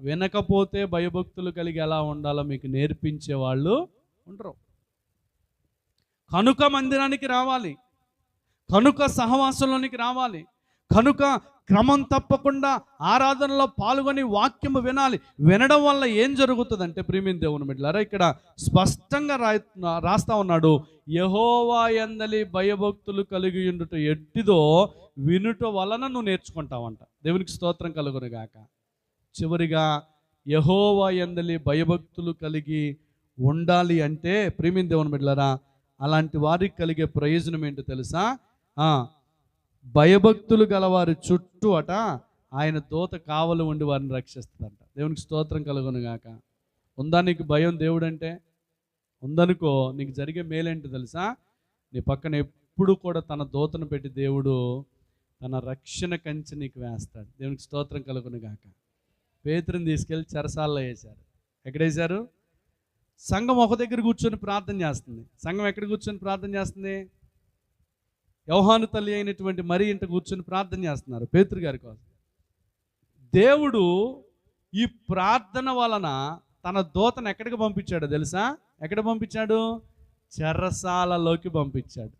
వినకపోతే భయభక్తులు కలిగి ఎలా ఉండాలో మీకు నేర్పించే వాళ్ళు ఉండరు. కనుక మందిరానికి రావాలి, కనుక సహవాసంలోనికి రావాలి, కనుక క్రమం తప్పకుండా ఆరాధనలో పాల్గొని వాక్యము వినాలి. వినడం వల్ల ఏం జరుగుతుందంటే ప్రియమైన దేవుని బిడ్డలారా, ఇక్కడ స్పష్టంగా రాస్తా ఉన్నాడు, యెహోవా యందలి భయభక్తులు కలిగి ఉండుట ఎట్టిదో వినుట వలన నువ్వు నేర్చుకుంటావంట. దేవునికి స్తోత్రం కలుగును గాక. చివరిగా యెహోవా యందలి భయభక్తులు కలిగి ఉండాలి అంటే ప్రియమైన దేవుని బిడ్డలారా, అలాంటి వారికి కలిగే ప్రయోజనం ఏంటో తెలుసా? భయభక్తులు గలవారి చుట్టూ అట ఆయన దూత కావలి ఉండి వారిని రక్షిస్తుందంట. దేవునికి స్తోత్రం కలుగును గాక. ఉందా నీకు భయం దేవుడు అంటే? ఉందనుకో, నీకు జరిగే మేలేంటో తెలుసా? నీ పక్కన ఎప్పుడు కూడా తన దూతను పెట్టి దేవుడు తన రక్షణ కంచె నీకు వేస్తాడు. దేవునికి స్తోత్రం కలుగును గాక. పేతురుని తీసుకెళ్ళి చెరసాల్లో వేశారు. ఎక్కడేశారు? సంఘం ఒక దగ్గర కూర్చొని ప్రార్థన చేస్తుంది. సంఘం ఎక్కడ కూర్చొని ప్రార్థన చేస్తుంది? యోహాను తల్లి అయినటువంటి మరి ఇంట కూర్చొని ప్రార్థన చేస్తున్నారు పేతురు గారి కోసం. దేవుడు ఈ ప్రార్థన వలన తన దూతను ఎక్కడికి పంపించాడో తెలుసా? ఎక్కడ పంపించాడు? చెరసాలలోకి పంపించాడు.